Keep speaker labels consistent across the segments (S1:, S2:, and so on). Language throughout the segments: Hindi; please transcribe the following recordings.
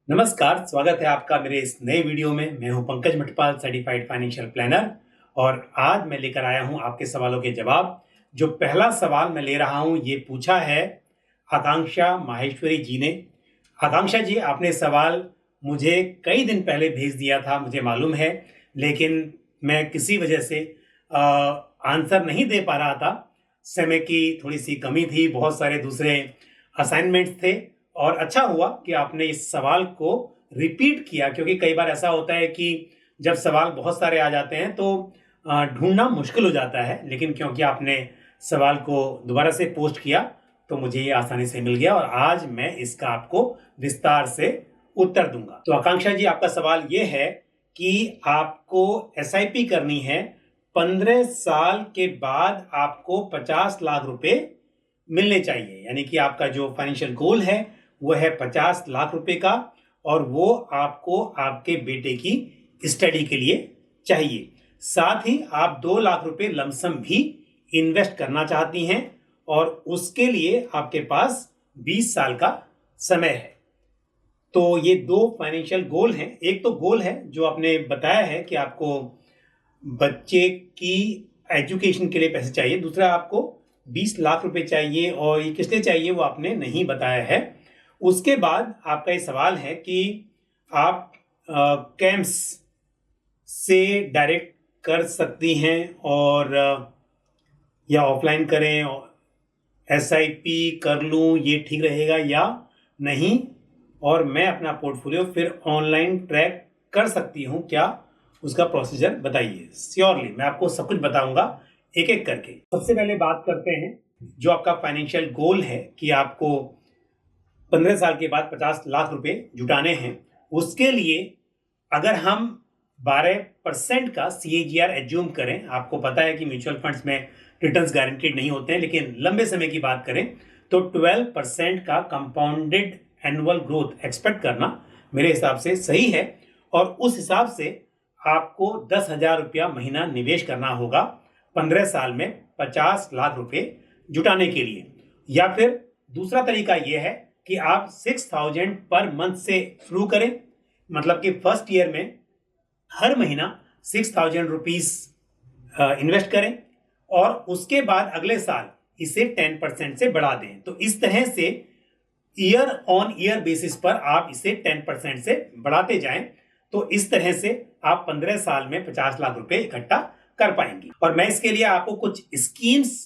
S1: नमस्कार, स्वागत है आपका मेरे इस नए वीडियो में। मैं हूं Pankaj Mathpal, certified financial planner, और आज मैं लेकर आया हूं आपके सवालों के जवाब। जो पहला सवाल मैं ले रहा हूं ये पूछा है आकांक्षा माहेश्वरी जी ने। आकांक्षा जी, आपने सवाल मुझे कई दिन पहले भेज दिया था, मुझे मालूम है, लेकिन मैं किसी वजह से आंसर नहीं दे पा रहा था। समय की थोड़ी सी कमी थी, बहुत सारे दूसरे असाइनमेंट्स थे, और अच्छा हुआ कि आपने इस सवाल को रिपीट किया, क्योंकि कई बार ऐसा होता है कि जब सवाल बहुत सारे आ जाते हैं तो ढूंढना मुश्किल हो जाता है। लेकिन क्योंकि आपने सवाल को दोबारा से पोस्ट किया तो मुझे ये आसानी से मिल गया, और आज मैं इसका आपको विस्तार से उत्तर दूंगा। तो आकांक्षा जी, आपका सवाल ये है कि आपको एसआईपी करनी है, 15 साल के बाद आपको 50 लाख रुपए मिलने चाहिए। यानी कि आपका जो फाइनेंशियल गोल है वो है 50 लाख रुपए का, और वो आपको आपके बेटे की स्टडी के लिए चाहिए। साथ ही आप 2 लाख रुपए लमसम भी इन्वेस्ट करना चाहती हैं, और उसके लिए आपके पास 20 साल का समय है। तो ये दो फाइनेंशियल गोल हैं। एक तो गोल है जो आपने बताया है कि आपको बच्चे की एजुकेशन के लिए पैसे चाहिए, दूसरा आपको 20 लाख रुपए चाहिए, और ये किस लिए चाहिए वो आपने नहीं बताया है। उसके बाद आपका ये सवाल है कि आप कैम्प्स से डायरेक्ट कर सकती हैं, और या ऑफलाइन करें, एसआईपी कर लूं, ये ठीक रहेगा या नहीं, और मैं अपना पोर्टफोलियो फिर ऑनलाइन ट्रैक कर सकती हूं क्या, उसका प्रोसीजर बताइए। श्योरली मैं आपको सब कुछ बताऊंगा एक एक करके। सबसे पहले बात करते हैं जो आपका फाइनेंशियल गोल है कि आपको 15 साल के बाद 50 लाख रुपए जुटाने हैं। उसके लिए अगर हम 12% का CAGR एज्यूम करें, आपको पता है कि म्यूचुअल फंड्स में रिटर्न्स गारंटीड नहीं होते हैं, लेकिन लंबे समय की बात करें तो 12% का कंपाउंडेड एनुअल ग्रोथ एक्सपेक्ट करना मेरे हिसाब से सही है। और उस हिसाब से आपको 10,000 रुपया महीना निवेश करना होगा 15 साल में 50 लाख रुपए जुटाने के लिए। या फिर दूसरा तरीका यह है कि आप 6,000 पर मंथ से शुरू करें, मतलब कि फर्स्ट ईयर में हर महीना 6,000 रुपीज इन्वेस्ट करें, और उसके बाद अगले साल इसे 10% से बढ़ा दें। तो इस तरह से ईयर ऑन ईयर बेसिस पर आप इसे 10% से बढ़ाते जाएं। तो इस तरह से आप 15 साल में 50 लाख रुपए इकट्ठा कर पाएंगी। और मैं इसके लिए आपको कुछ स्कीम्स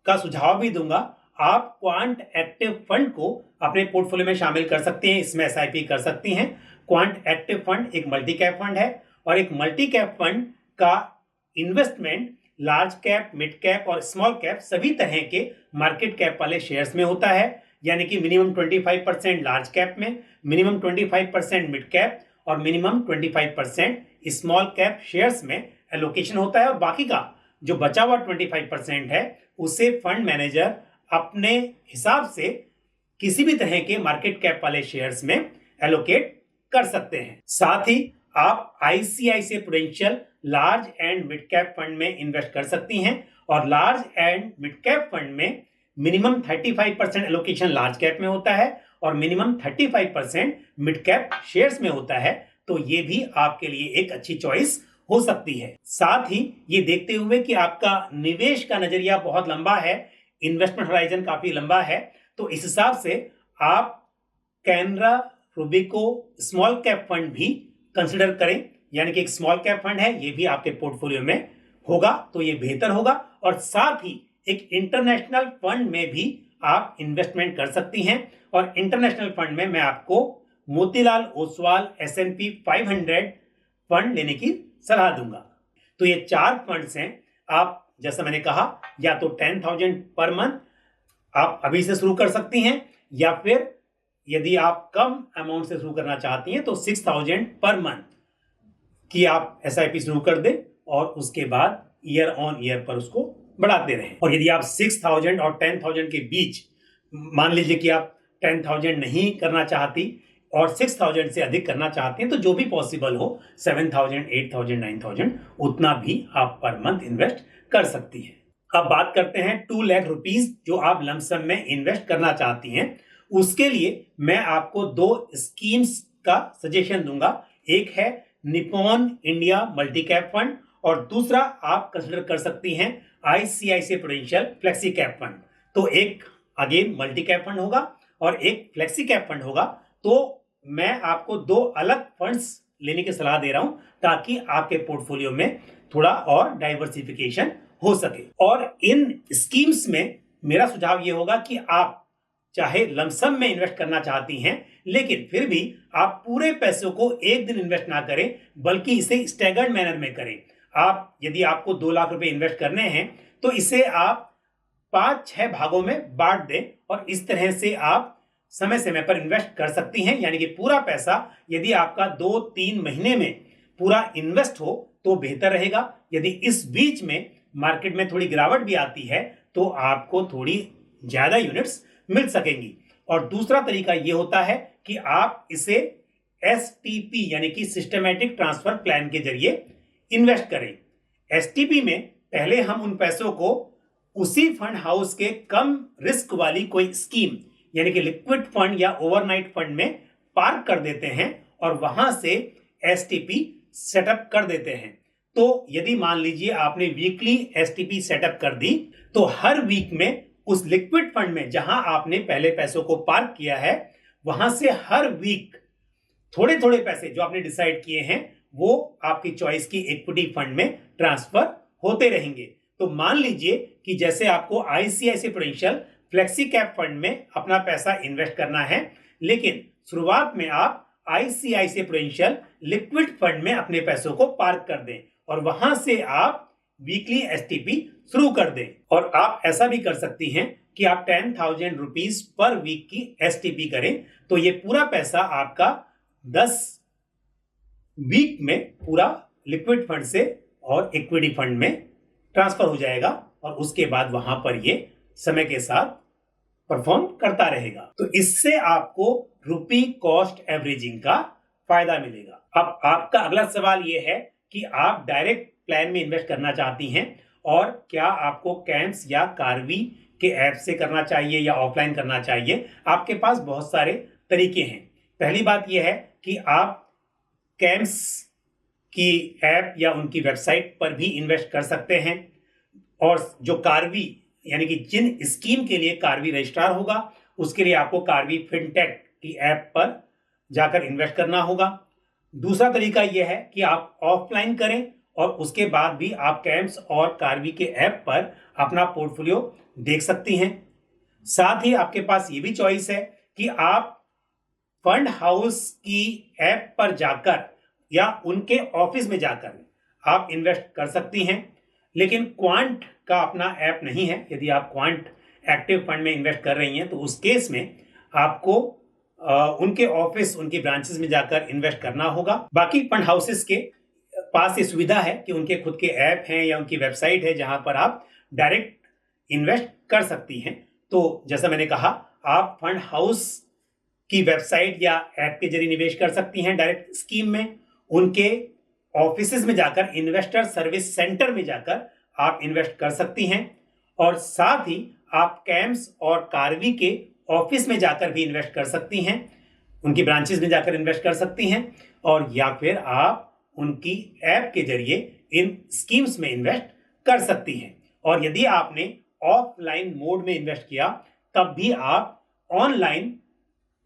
S1: का सुझाव भी दूंगा। आप क्वांट एक्टिव फंड को अपने पोर्टफोलियो में शामिल कर सकते हैं, इसमें एसआईपी कर सकती हैं। क्वांट एक्टिव फंड एक मल्टी कैप फंड है, और एक मल्टी कैप फंड का investment large cap, mid cap और स्मॉल कैप सभी तरह के मार्केट कैप वाले शेयर्स में होता है। यानी कि मिनिमम 25% लार्ज कैप में, मिनिमम 25% मिड कैप और मिनिमम 25% स्मॉल कैप शेयर्स में एलोकेशन होता है। और बाकी का जो बचा हुआ 25% है उसे फंड मैनेजर अपने हिसाब से किसी भी तरह के मार्केट कैप वाले शेयर्स में एलोकेट कर सकते हैं। साथ ही आप ICICI prudential large and mid cap fund में इन्वेस्ट कर सकती हैं, और large and mid cap fund में मिनिमम 35% एलोकेशन लार्ज कैप में होता है, और मिनिमम 35% मिड कैप शेयर्स में होता है। तो ये भी आपके लिए एक अच्छी चॉइस हो सकती है। साथ ही ये देखते हुए कि आपका निवेश का नजरिया बहुत लंबा है, इन्वेस्टमेंट होराइजन काफी लंबा है, तो इस हिसाब से आप कैनरा रूबिको स्मॉल कैप फंड भी कंसिडर करें। यानी कि एक स्मॉल कैप फंड है, ये भी आपके पोर्टफोलियो में होगा तो ये बेहतर होगा। और साथ ही एक इंटरनेशनल फंड में भी आप इन्वेस्टमेंट कर सकती हैं, और इंटरनेशनल फंड में मैं आपको मोतीलाल ओसवाल S&P 500 फंड लेने की सलाह दूंगा। तो ये 4 फंड्स हैं। आप जैसा मैंने कहा, या तो 10,000 पर मंथ आप अभी से शुरू कर सकती हैं, या फिर यदि आप कम अमाउंट से शुरू करना चाहती हैं तो 6,000 पर मंथ की आप एसआईपी शुरू कर दें, और उसके बाद ईयर ऑन ईयर पर उसको बढ़ाते रहें। और यदि आप 6,000 और 10,000 के बीच, मान लीजिए कि आप 10,000 नहीं करना चाहती और 6,000 से अधिक करना चाहती हैं, तो जो भी पॉसिबल हो 7,000, 8,000, 9,000 उतना भी आप पर मंथ इन्वेस्ट कर सकती हैं। अब बात करते हैं 2 लाख रुपीज जो आप लमसम में इन्वेस्ट करना चाहती हैं। उसके लिए मैं आपको 2 स्कीम्स का सजेशन दूंगा। एक है Nippon India multi cap fund और दूसरा आप कंसिडर कर सकती हैं ICICI prudential flexi cap fund. तो एक अगेन मल्टी कैप फंड होगा और एक फ्लेक्सी कैप फंड होगा। तो मैं आपको दो अलग फंड्स लेने की सलाह दे रहा हूं ताकि आपके पोर्टफोलियो में थोड़ा और डाइवर्सिफिकेशन हो सके। और इन स्कीम्स में मेरा सुझाव यह होगा कि आप चाहे लमसम में इन्वेस्ट करना चाहती हैं, लेकिन फिर भी आप पूरे पैसों को एक दिन इन्वेस्ट ना करें, बल्कि इसे स्टैगर्ड मैनर में करें। आप यदि आपको 2 लाख रुपए इन्वेस्ट करने हैं तो इसे आप 5-6 भागों में बांट दें और इस तरह से आप समय समय पर इन्वेस्ट कर सकती हैं। यानी कि पूरा पैसा यदि आपका 2-3 महीने में पूरा इन्वेस्ट हो तो बेहतर रहेगा। यदि इस बीच में मार्केट में थोड़ी गिरावट भी आती है तो आपको थोड़ी ज्यादा यूनिट्स मिल सकेंगी। और दूसरा तरीका यह होता है कि आप इसे एसटीपी यानी कि सिस्टमैटिक ट्रांसफर प्लान के जरिए इन्वेस्ट करें। एसटीपी में पहले हम उन पैसों को उसी फंड हाउस के कम रिस्क वाली कोई स्कीम यानी कि लिक्विड फंड या ओवरनाइट फंड में पार्क कर देते हैं और वहां से एसटीपी सेटअप कर देते हैं। तो यदि मान लीजिए आपने वीकली एसटीपी सेटअप कर दी तो हर वीक में उस लिक्विड फंड में जहां आपने पहले पैसों को पार्क किया है वहां से हर वीक थोड़े थोड़े पैसे जो आपने डिसाइड किए हैं वो आपकी चॉइस की इक्विटी फंड में ट्रांसफर होते रहेंगे। तो मान लीजिए कि जैसे आपको ICICI prudential flexi cap fund में अपना पैसा इन्वेस्ट करना है, लेकिन शुरुआत में आप आईसीआईसीआई प्रूडेंशियल लिक्विड फंड में अपने पैसों को पार्क कर दें और वहां से आप वीकली एसटीपी शुरू कर दें। और आप ऐसा भी कर सकती हैं कि आप 10,000 रुपीज पर वीक की एसटीपी करें तो ये पूरा पैसा आपका 10 वीक में पूरा लिक्विड फंड से और इक्विटी फंड में ट्रांसफर हो जाएगा और उसके बाद वहां पर ये समय के साथ परफॉर्म करता रहेगा। तो इससे आपको रुपी कॉस्ट एवरेजिंग का फायदा मिलेगा। अब आपका अगला सवाल यह है कि आप डायरेक्ट प्लान में इन्वेस्ट करना चाहती हैं और क्या आपको कैम्स या कार्वी के ऐप से करना चाहिए या ऑफलाइन करना चाहिए। आपके पास बहुत सारे तरीके हैं। पहली बात यह है कि आप कैम्स की ऐप या उनकी वेबसाइट पर भी इन्वेस्ट कर सकते हैं और जो कार्वी यानी कि जिन स्कीम के लिए कार्वी रजिस्ट्रार होगा उसके लिए आपको कार्वी फिनटेक की ऐप पर जाकर इन्वेस्ट करना होगा। दूसरा तरीका यह है कि आप ऑफलाइन करें और उसके बाद भी आप कैम्स और कार्वी के ऐप पर अपना पोर्टफोलियो देख सकती हैं। साथ ही आपके पास ये भी चॉइस है कि आप फंड हाउस की ऐप पर जाकर या उनके ऑफिस में जाकर आप इन्वेस्ट कर सकती हैं, लेकिन क्वांट का अपना ऐप नहीं है। यदि आप क्वांट एक्टिव फंड में इन्वेस्ट कर रही हैं तो उस केस में आपको उनके ऑफिस उनकी ब्रांचेस में जाकर इन्वेस्ट करना होगा। बाकी फंड हाउसेस के पास ये सुविधा है कि उनके खुद के ऐप हैं या उनकी वेबसाइट है जहां पर आप डायरेक्ट इन्वेस्ट कर सकती हैं। तो जैसा मैंने कहा आप फंड हाउस की वेबसाइट या ऐप के जरिए निवेश कर सकती हैं डायरेक्ट स्कीम में। उनके ऑफिसेज में जाकर इन्वेस्टर सर्विस सेंटर में जाकर आप इन्वेस्ट कर सकती हैं और साथ ही आप कैम्स और कार्वी के ऑफिस में जाकर भी इन्वेस्ट कर सकती हैं, उनकी ब्रांचेस में जाकर इन्वेस्ट कर सकती हैं और या फिर आप उनकी ऐप के जरिए इन स्कीम्स में इन्वेस्ट कर सकती हैं। और यदि आपने ऑफलाइन मोड में इन्वेस्ट किया तब भी आप ऑनलाइन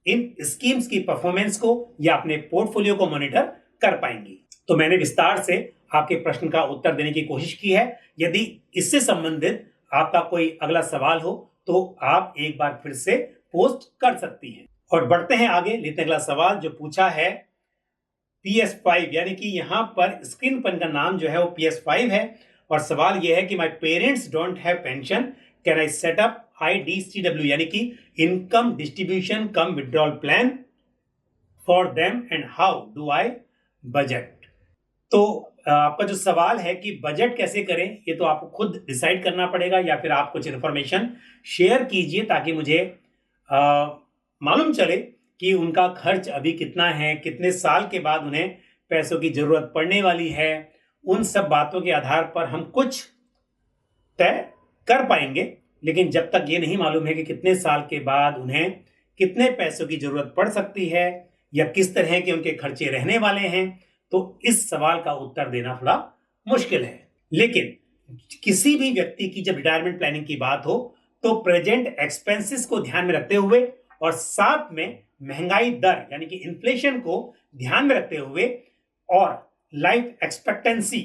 S1: इन स्कीम्स की परफॉर्मेंस को या अपने पोर्टफोलियो को मॉनिटर कर पाएंगी। तो मैंने विस्तार से आपके प्रश्न का उत्तर देने की कोशिश की है। यदि इससे संबंधित आपका कोई अगला सवाल हो तो आप एक बार फिर से पोस्ट कर सकती हैं। और बढ़ते हैं आगे, लेते हैं अगला सवाल जो पूछा है PS5 यानी कि यहाँ पर स्क्रीन पर इनका नाम जो है वो PS5 है और सवाल यह है कि my parents don't have pension, can I set up IDCW यानी कि income distribution come withdrawal plan for them and how do I budget. तो आपका जो सवाल है कि बजट कैसे करें ये तो आपको खुद डिसाइड करना पड़ेगा या फिर आप कुछ इन्फॉर्मेशन शेयर कीजिए ताकि मुझे मालूम चले कि उनका खर्च अभी कितना है, कितने साल के बाद उन्हें पैसों की जरूरत पड़ने वाली है। उन सब बातों के आधार पर हम कुछ तय कर पाएंगे, लेकिन जब तक ये नहीं मालूम है कि कितने साल के बाद उन्हें कितने पैसों की जरूरत पड़ सकती है या किस तरह के उनके खर्चे रहने वाले हैं, तो इस सवाल का उत्तर देना थोड़ा मुश्किल है। लेकिन किसी भी व्यक्ति की जब रिटायरमेंट प्लानिंग की बात हो तो प्रेजेंट एक्सपेंसेस को ध्यान में रखते हुए और साथ में महंगाई दर यानी कि इन्फ्लेशन को ध्यान में रखते हुए और लाइफ एक्सपेक्टेंसी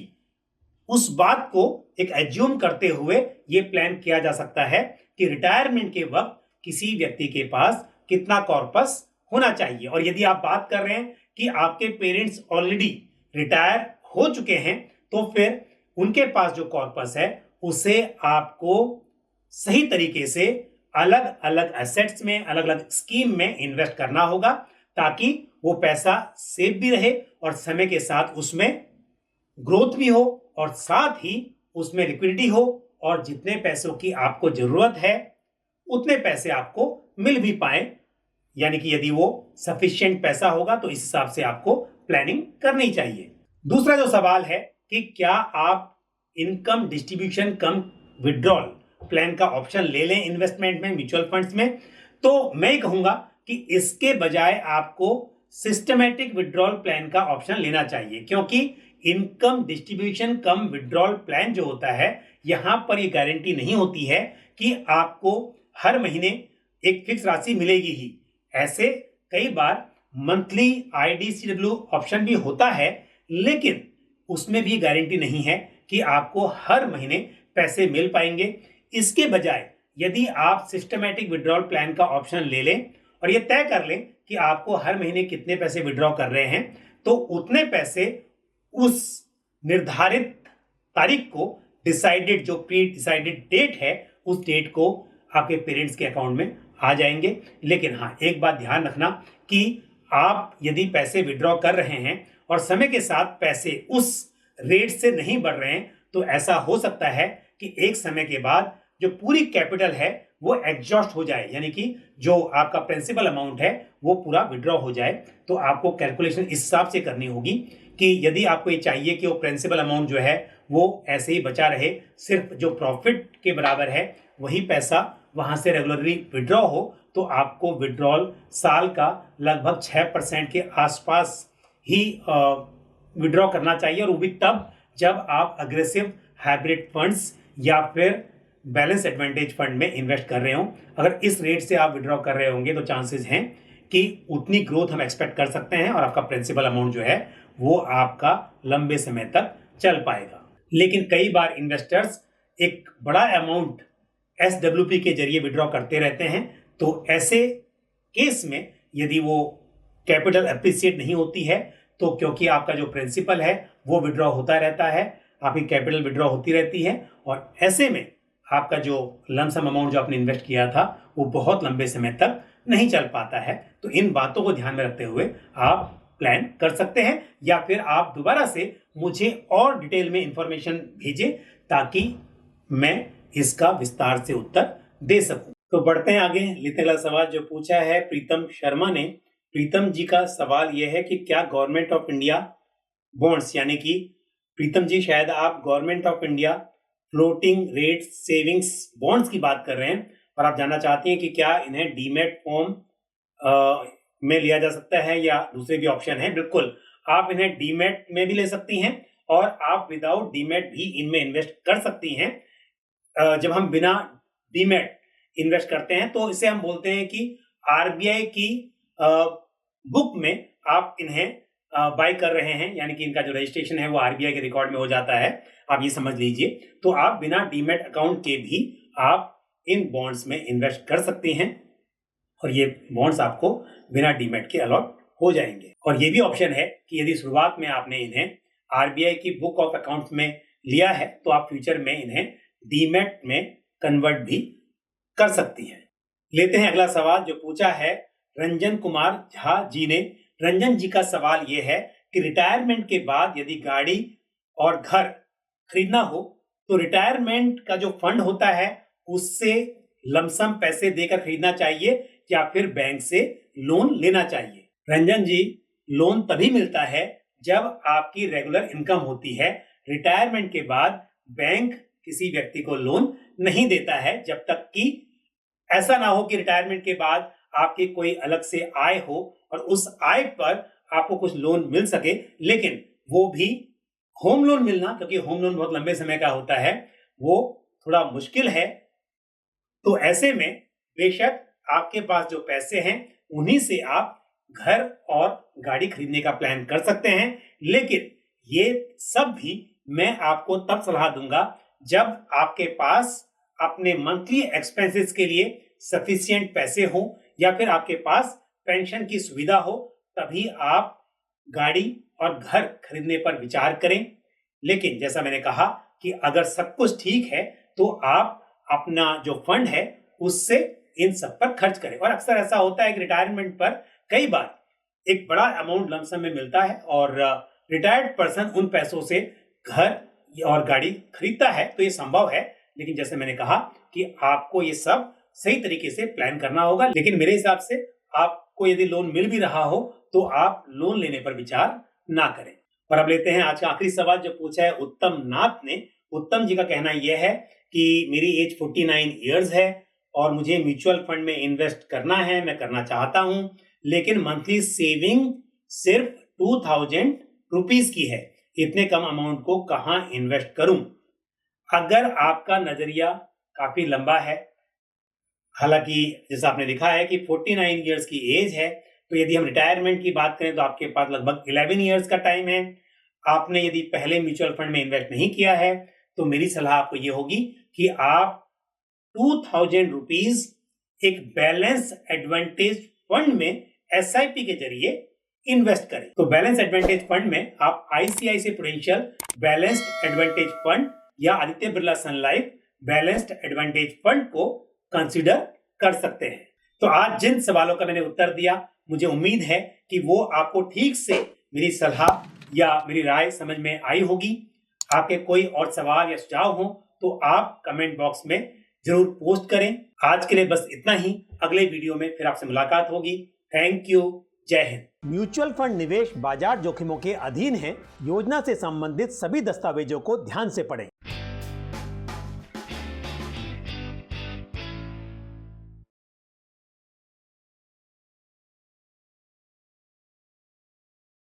S1: उस बात को एक एज्यूम करते हुए यह प्लान किया जा सकता है कि रिटायरमेंट के वक्त किसी व्यक्ति के पास कितना कॉर्पस होना चाहिए। और यदि आप बात कर रहे हैं कि आपके पेरेंट्स ऑलरेडी रिटायर हो चुके हैं तो फिर उनके पास जो कॉर्पस है उसे आपको सही तरीके से अलग अलग एसेट्स में, अलग अलग स्कीम में इन्वेस्ट करना होगा ताकि वो पैसा सेफ भी रहे और समय के साथ उसमें ग्रोथ भी हो और साथ ही उसमें लिक्विडिटी हो और जितने पैसों की आपको जरूरत है उतने पैसे आपको मिल भी पाए। यानी कि यदि वो सफिशिएंट पैसा होगा तो इस हिसाब से आपको प्लानिंग करनी चाहिए। दूसरा जो सवाल है कि क्या आप इनकम डिस्ट्रीब्यूशन कम विड्रॉल प्लान का ऑप्शन ले लें इन्वेस्टमेंट में, म्यूचुअल फंड्स में, तो मैं कहूंगा कि इसके बजाय आपको सिस्टमैटिक विड्रॉल प्लान का ऑप्शन लेना चाहिए, क्योंकि इनकम डिस्ट्रीब्यूशन कम विड्रॉल प्लान जो होता है यहां पर यह गारंटी नहीं होती है कि आपको हर महीने एक फिक्स राशि मिलेगी ही। ऐसे कई बार मंथली IDCW ऑप्शन भी होता है, लेकिन उसमें भी गारंटी नहीं है कि आपको हर महीने पैसे मिल पाएंगे। इसके बजाय यदि आप सिस्टमैटिक विड्रॉल प्लान का ऑप्शन ले लें और ये तय कर लें कि आपको हर महीने कितने पैसे विड्रॉ कर रहे हैं, तो उतने पैसे उस निर्धारित तारीख को डिसाइडेड जो प्री डिसाइडेड डेट है उस डेट को आपके पेरेंट्स के अकाउंट में आ जाएंगे। लेकिन हाँ, एक बात ध्यान रखना कि आप यदि पैसे विड्रॉ कर रहे हैं और समय के साथ पैसे उस रेट से नहीं बढ़ रहे हैं तो ऐसा हो सकता है कि एक समय के बाद जो पूरी कैपिटल है वो एग्जॉस्ट हो जाए, यानी कि जो आपका प्रिंसिपल अमाउंट है वो पूरा विड्रॉ हो जाए। तो आपको कैलकुलेशन इस हिसाब से करनी होगी कि यदि आपको ये चाहिए कि वो प्रिंसिपल अमाउंट जो है वो ऐसे ही बचा रहे, सिर्फ जो प्रॉफिट के बराबर है वही पैसा वहां से रेगुलरली विड्रॉ हो, तो आपको विड्रॉल साल का लगभग 6% के आसपास ही विड्रॉ करना चाहिए, और वो भी तब जब आप अग्रेसिव हाइब्रिड फंड्स या फिर बैलेंस एडवांटेज फंड में इन्वेस्ट कर रहे हो। अगर इस रेट से आप विड्रॉ कर रहे होंगे तो चांसेस हैं कि उतनी ग्रोथ हम एक्सपेक्ट कर सकते हैं और आपका प्रिंसिपल अमाउंट जो है वो आपका लंबे समय तक चल पाएगा। लेकिन कई बार इन्वेस्टर्स एक बड़ा अमाउंट SWP के जरिए विड्रॉ करते रहते हैं, तो ऐसे केस में यदि वो कैपिटल एप्रिसिएट नहीं होती है तो क्योंकि आपका जो प्रिंसिपल है वो विड्रॉ होता रहता है, आपकी कैपिटल विड्रॉ होती रहती है, और ऐसे में आपका जो लमसम अमाउंट जो आपने इन्वेस्ट किया था वो बहुत लंबे समय तक नहीं चल पाता है। तो इन बातों को ध्यान में रखते हुए आप प्लान कर सकते हैं, या फिर आप दोबारा से मुझे और डिटेल में इंफॉर्मेशन भेजें ताकि मैं इसका विस्तार से उत्तर दे सकूं। तो बढ़ते हैं आगे, लेते अगला सवाल जो पूछा है प्रीतम शर्मा ने। प्रीतम जी का सवाल यह है कि क्या गवर्नमेंट ऑफ इंडिया बॉन्ड्स, यानी कि प्रीतम जी शायद आप government of India floating rate savings bonds की बात कर रहे हैं, और आप जानना चाहते हैं कि क्या इन्हें डीमेट फॉर्म में लिया जा सकता है या दूसरे भी ऑप्शन है। बिल्कुल, आप इन्हें डीमेट में भी ले सकती हैं और आप विदाउट डीमेट भी इनमें इन्वेस्ट कर सकती हैं। जब हम बिना डीमेट इन्वेस्ट करते हैं तो इसे हम बोलते हैं कि RBI की बुक में आप इन्हें बाय कर रहे हैं, यानी कि इनका जो रजिस्ट्रेशन है वो RBI के रिकॉर्ड में हो जाता है, आप ये समझ लीजिए। तो आप बिना डीमेट अकाउंट के भी आप इन बॉन्ड्स में इन्वेस्ट कर सकती हैं और ये बॉन्ड्स आपको बिना डीमेट के अलॉट हो जाएंगे। और ये भी ऑप्शन है कि यदि शुरुआत में आपने इन्हें RBI की बुक ऑफ अकाउंट्स में लिया है तो आप फ्यूचर में इन्हें डीमेट में कन्वर्ट भी कर सकती हैं। लेते हैं अगला सवाल जो पूछा है रंजन कुमार झा जी ने। रंजन जी का सवाल यह है कि रिटायरमेंट के बाद यदि गाड़ी और घर खरीदना हो तो रिटायरमेंट का जो फंड होता है उससे लमसम पैसे देकर खरीदना चाहिए या फिर बैंक से लोन लेना चाहिए। रंजन जी, लोन तभी मिलता है जब आपकी रेगुलर इनकम होती है। रिटायरमेंट के बाद बैंक किसी व्यक्ति को लोन नहीं देता है जब तक कि ऐसा ना हो कि रिटायरमेंट के बाद आपकी कोई अलग से आय हो और उस आय पर आपको कुछ लोन मिल सके, लेकिन वो भी होम लोन मिलना, क्योंकि होम लोन बहुत लंबे समय का होता है, वो थोड़ा मुश्किल है। तो ऐसे में बेशक आपके पास जो पैसे हैं उन्हीं से आप घर और गाड़ी खरीदने का प्लान कर सकते हैं, लेकिन ये सब भी मैं आपको तब सलाह दूंगा जब आपके पास अपने मंथली एक्सपेंसेस के लिए सफिशिएंट पैसे हो या फिर आपके पास पेंशन की सुविधा हो, तभी आप गाड़ी और घर खरीदने पर विचार करें। लेकिन जैसा मैंने कहा कि अगर सब कुछ ठीक है तो आप अपना जो फंड है उससे इन सब पर खर्च करें। और अक्सर ऐसा होता है कि रिटायरमेंट पर कई बार एक बड़ा अमाउंट लमसम में मिलता है और रिटायर्ड पर्सन उन पैसों से घर और गाड़ी खरीदता है, तो ये संभव है। लेकिन जैसे मैंने कहा कि आपको ये सब सही तरीके से प्लान करना होगा। लेकिन मेरे हिसाब से आपको यदि लोन मिल भी रहा हो तो आप लोन लेने पर विचार ना करें। और अब लेते हैं आज का आखिरी सवाल जो पूछा है उत्तम नाथ ने। उत्तम जी का कहना यह है कि मेरी एज 49 इयर्स है और मुझे म्यूचुअल फंड में इन्वेस्ट करना है, मैं करना चाहता हूं, लेकिन मंथली सेविंग सिर्फ 2000 रुपीज की है। इतने कम अमाउंट को कहां इन्वेस्ट करूं? अगर आपका नजरिया काफी लंबा है, हालांकि जैसा आपने लिखा है कि 49 इयर्स की एज है, तो यदि हम रिटायरमेंट की बात करें तो आपके पास लगभग 11 इयर्स का टाइम है। आपने यदि पहले म्यूचुअल फंड में इन्वेस्ट नहीं किया है तो मेरी सलाह आपको ये होगी कि आप 2000 रुपीज एक बैलेंस एडवांटेज फंड में एसआईपी के जरिए इन्वेस्ट करें। तो बैलेंस एडवांटेज फंड में आप ICICI prudential balanced advantage fund या आदित्य बिरला सन लाइफ बैलेंस्ड एडवांटेज फंड को कंसीडर कर सकते हैं। तो आज जिन सवालों का मैंने उत्तर दिया, मुझे उम्मीद है कि वो आपको ठीक से मेरी सलाह या मेरी राय समझ में आई होगी। आपके कोई और सवाल या सुझाव हो तो आप कमेंट बॉक्स में जरूर पोस्ट करें। आज के लिए बस इतना ही। अगले वीडियो में फिर आपसे मुलाकात होगी। Thank you. जय हिंद।
S2: म्यूचुअल फंड निवेश बाजार जोखिमों के अधीन है। योजना से संबंधित सभी दस्तावेजों को ध्यान से पढ़ें।